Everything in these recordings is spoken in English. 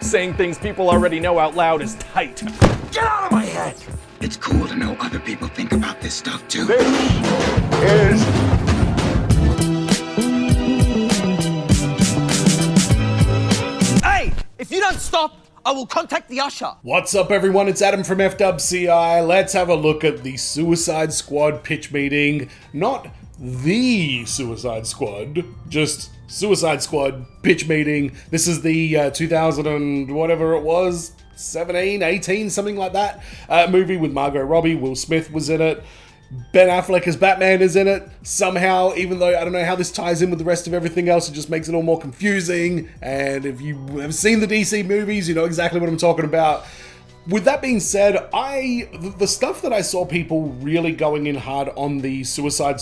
Saying things people already know out loud is tight. Get out of my head! It's cool to know other people think about this stuff too. This is... Hey! If you don't stop, I will contact the usher. What's up, everyone? It's Adam from FWCI. Let's have a look at the Suicide Squad pitch meeting. Not the Suicide Squad, just Suicide Squad pitch meeting. This is the 2000 and whatever it was, 17, 18, something like that, movie with Margot Robbie. Will Smith was in it. Ben Affleck as Batman is in it. Somehow, even though I don't know how this ties in with the rest of everything else, it just makes it all more confusing. And if you have seen the DC movies, you know exactly what I'm talking about. With that being said, the stuff that I saw people really going in hard on this Suicide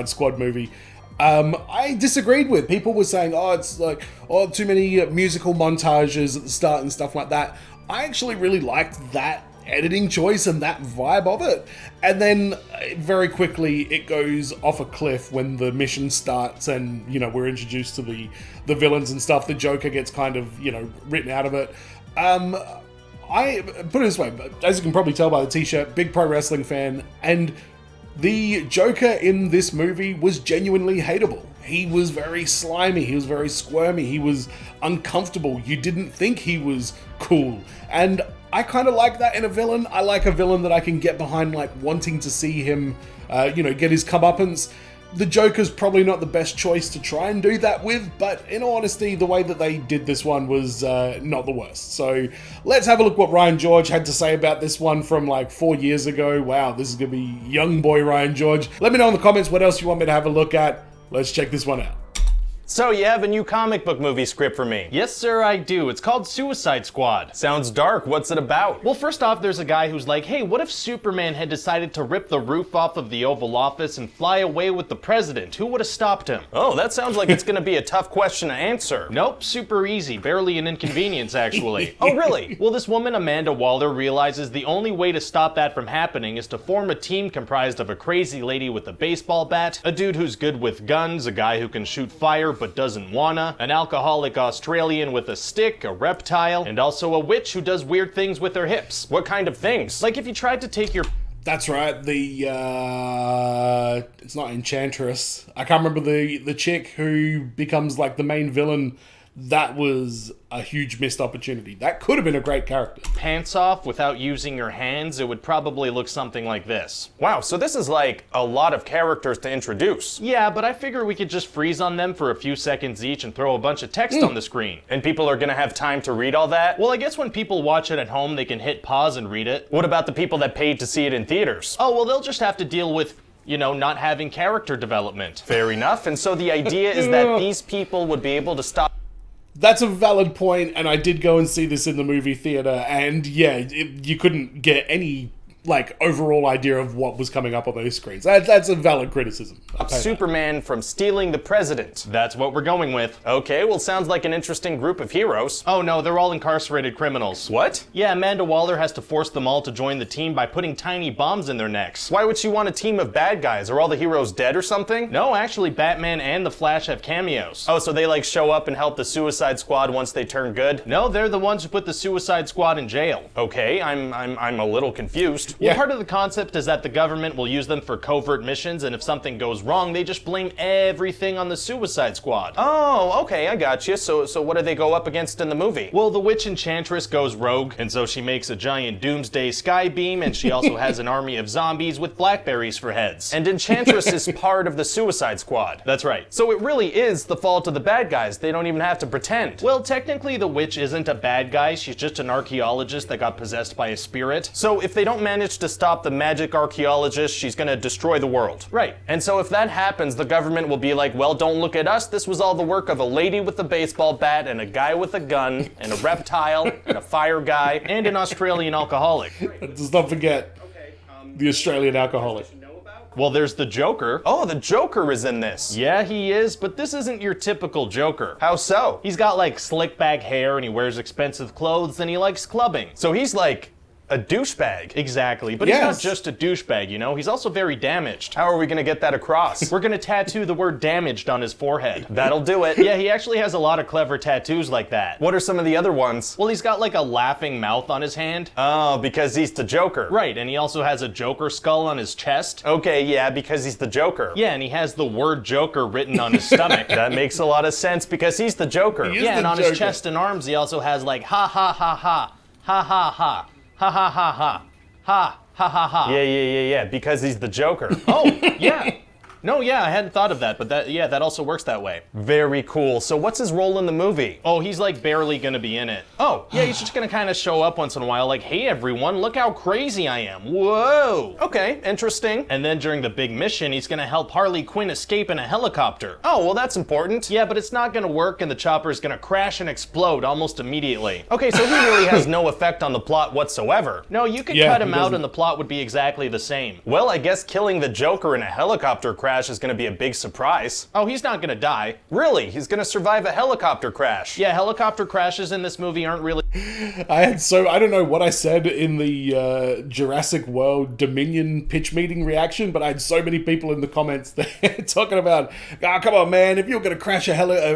Squad movie, I disagreed with. People were saying, it's like, too many musical montages at the start and stuff like that. I actually really liked that editing choice and that vibe of it. And then very quickly it goes off a cliff when the mission starts and, you know, we're introduced to the villains and stuff. The Joker gets kind of, you know, written out of it. I put it this way, as you can probably tell by the t-shirt, big pro wrestling fan, and the Joker in this movie was genuinely hateable. He was very slimy, he was very squirmy, he was uncomfortable. You didn't think he was cool. And I kind of like that in a villain. I like a villain that I can get behind, like wanting to see him, get his comeuppance. The Joker's probably not the best choice to try and do that with, but in all honesty, the way that they did this one was not the worst. So let's have a look what Ryan George had to say about this one from like 4 years ago. Wow, this is going to be young boy Ryan George. Let me know in the comments what else you want me to have a look at. Let's check this one out. So you have a new comic book movie script for me? Yes, sir, I do. It's called Suicide Squad. Sounds dark. What's it about? Well, first off, there's a guy who's like, hey, what if Superman had decided to rip the roof off of the Oval Office and fly away with the president? Who would have stopped him? Oh, that sounds like it's gonna be a tough question to answer. Nope, super easy. Barely an inconvenience, actually. Oh, really? Well, this woman, Amanda Waller, realizes the only way to stop that from happening is to form a team comprised of a crazy lady with a baseball bat, a dude who's good with guns, a guy who can shoot fire but doesn't wanna, an alcoholic Australian with a stick, a reptile, and also a witch who does weird things with her hips. What kind of things? Like if you tried to take your... That's right, it's not Enchantress. I can't remember the chick who becomes like the main villain. That was a huge missed opportunity. That could have been a great character. Pants off without using your hands, it would probably look something like this. Wow, so this is like a lot of characters to introduce. Yeah, but I figure we could just freeze on them for a few seconds each and throw a bunch of text on the screen. And people are gonna have time to read all that? Well, I guess when people watch it at home, they can hit pause and read it. What about the people that paid to see it in theaters? Oh, well, they'll just have to deal with, not having character development. Fair enough, and so the idea is that these people would be able to stop... That's a valid point, and I did go and see this in the movie theater, and yeah, you couldn't get any overall idea of what was coming up on those screens. That's a valid criticism. Superman from stealing the president. That's what we're going with. Okay, well, sounds like an interesting group of heroes. Oh no, they're all incarcerated criminals. What? Yeah, Amanda Waller has to force them all to join the team by putting tiny bombs in their necks. Why would she want a team of bad guys? Are all the heroes dead or something? No, actually, Batman and the Flash have cameos. Oh, so they show up and help the Suicide Squad once they turn good? No, they're the ones who put the Suicide Squad in jail. Okay, I'm a little confused. Well, part of the concept is that the government will use them for covert missions, and if something goes wrong, they just blame everything on the Suicide Squad. Oh, okay, I got you. So what do they go up against in the movie? Well, the witch Enchantress goes rogue, and so she makes a giant doomsday sky beam, and she also has an army of zombies with blackberries for heads. And Enchantress is part of the Suicide Squad. That's right. So it really is the fault of the bad guys. They don't even have to pretend. Well, technically the witch isn't a bad guy. She's just an archaeologist that got possessed by a spirit. So if they don't manage to stop the magic archaeologist, she's gonna destroy the world. Right. And so if that happens, the government will be like, well, don't look at us. This was all the work of a lady with a baseball bat and a guy with a gun and a reptile and a fire guy and an Australian alcoholic. Just don't forget the Australian alcoholic. Well, there's the Joker. Oh, the Joker is in this. Yeah, he is, but this isn't your typical Joker. How so? He's got slick back hair and he wears expensive clothes and he likes clubbing. So he's A douchebag. Exactly, but he's Yes. not just a douchebag, you know? He's also very damaged. How are we gonna get that across? We're gonna tattoo the word damaged on his forehead. That'll do it. Yeah, he actually has a lot of clever tattoos like that. What are some of the other ones? Well, he's got like a laughing mouth on his hand. Oh, because he's the Joker. Right, and he also has a Joker skull on his chest. Okay, yeah, because he's the Joker. Yeah, and he has the word Joker written on his stomach. That makes a lot of sense because he's the Joker. He is Yeah, and the on Joker. his chest and arms, he also has like ha ha ha ha, ha ha ha, ha ha ha ha, ha ha ha ha. Yeah, because he's the Joker. Oh, yeah. No, yeah, I hadn't thought of that, but that also works that way. Very cool. So what's his role in the movie? Oh, he's like barely gonna be in it. Oh, Yeah, he's just gonna kind of show up once in a while, like, hey everyone, look how crazy I am. Whoa. okay, interesting. And then during the big mission, he's gonna help Harley Quinn escape in a helicopter. Oh, well, that's important. Yeah, but it's not gonna work and the chopper is gonna crash and explode almost immediately. Okay, so he really has no effect on the plot whatsoever. No, you could Yeah, cut he him out doesn't. and the plot would be exactly the same. Well, I guess killing the Joker in a helicopter crash is gonna be a big surprise. Oh, he's not gonna die. Really? He's gonna survive a helicopter crash? Yeah, helicopter crashes in this movie aren't really I don't know what I said in the Jurassic World Dominion pitch meeting reaction, but I had so many people in the comments there talking about, come on, man, if you're going to crash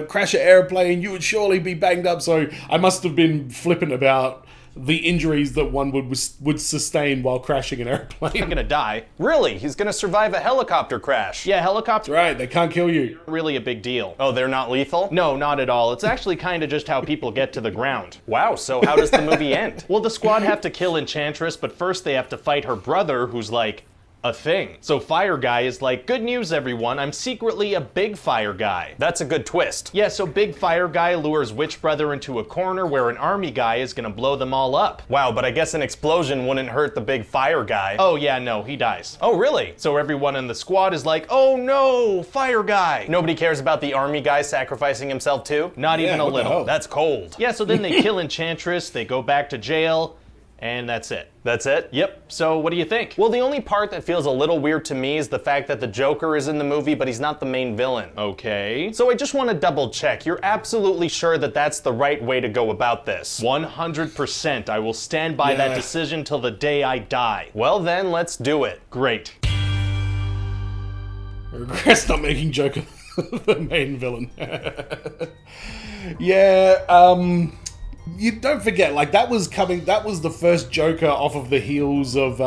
crash an airplane, you would surely be banged up. So I must have been flippant about the injuries that one would sustain while crashing an airplane. gonna die. Really? He's gonna survive a helicopter crash? Yeah, helicopter Right, they can't kill you. really a big deal. Oh, they're not lethal? No, not at all. It's actually kind of just how people get to the ground. Wow, so how does the movie end? Well, the squad have to kill Enchantress, but first they have to fight her brother, who's like a thing. So Fire Guy is like, good news everyone, I'm secretly a big fire guy. That's a good twist. Yeah, so Big Fire Guy lures Witch Brother into a corner where an army guy is gonna blow them all up. Wow, but I guess an explosion wouldn't hurt the big fire guy. Oh yeah, no, he dies. Oh, really? So everyone in the squad is like, oh no, Fire Guy. Nobody cares about the army guy sacrificing himself too? Not even a what the little. hell? That's cold. Yeah, so then they kill Enchantress, they go back to jail, and that's it. That's it? Yep, so what do you think? Well, the only part that feels a little weird to me is the fact that the Joker is in the movie, but he's not the main villain. Okay. So I just want to double check. You're absolutely sure that that's the right way to go about this? 100%. I will stand by that Yeah. decision till the day I die. Well then, let's do it. Great. I regret not making Joker the main villain. Yeah, you don't forget, like, that was the first Joker off of the heels of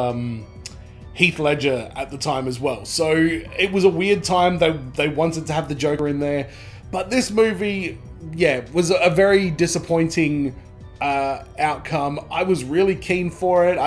Heath Ledger at the time as well. So it was a weird time. They wanted to have the Joker in there. But this movie, yeah, was a very disappointing outcome. I was really keen for it.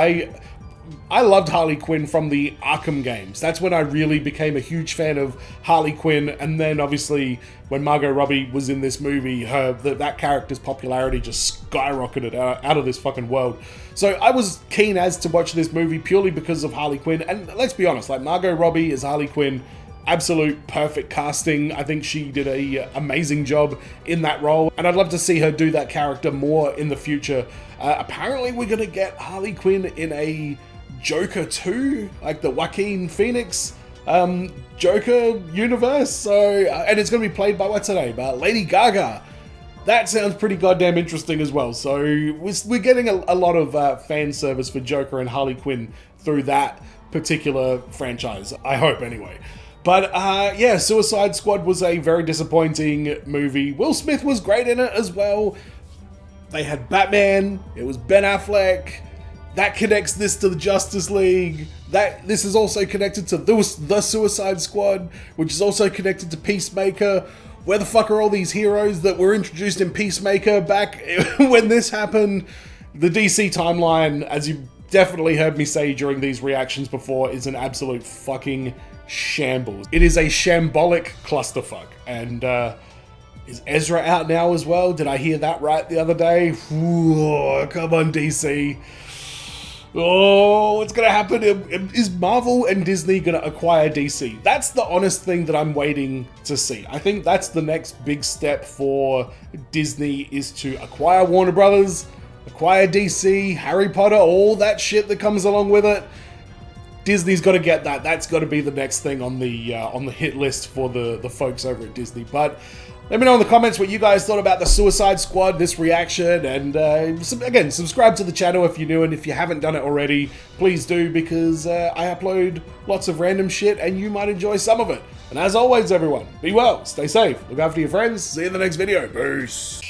I loved Harley Quinn from the Arkham games. That's when I really became a huge fan of Harley Quinn, and then obviously when Margot Robbie was in this movie, that character's popularity just skyrocketed out of this fucking world. So I was keen as to watch this movie purely because of Harley Quinn, and let's be honest, like, Margot Robbie as Harley Quinn, absolute perfect casting. I think she did a amazing job in that role, and I'd love to see her do that character more in the future. Apparently we're gonna get Harley Quinn in a Joker 2, like the Joaquin Phoenix Joker universe. So, and it's going to be played by by Lady Gaga. That sounds pretty goddamn interesting as well. So we're getting a lot of fan service for Joker and Harley Quinn through that particular franchise. I hope anyway. But yeah, Suicide Squad was a very disappointing movie. Will Smith was great in it as well. They had Batman. It was Ben Affleck. That connects this to the Justice League. This is also connected to the Suicide Squad, which is also connected to Peacemaker. Where the fuck are all these heroes that were introduced in Peacemaker back when this happened? The DC timeline, as you definitely heard me say during these reactions before, is an absolute fucking shambles. It is a shambolic clusterfuck. And is Ezra out now as well? Did I hear that right the other day? Ooh, come on, DC. Oh, what's gonna happen? Is Marvel and Disney gonna acquire DC? That's the honest thing that I'm waiting to see. I think that's the next big step for Disney, is to acquire Warner Brothers, acquire DC, Harry Potter, all that shit that comes along with it. Disney's got to get that. That's got to be the next thing on the hit list for the folks over at Disney. But let me know in the comments what you guys thought about the Suicide Squad, this reaction, and again, subscribe to the channel if you're new, and if you haven't done it already, please do, because I upload lots of random shit, and you might enjoy some of it. And as always, everyone, be well, stay safe, look after your friends, see you in the next video. Peace.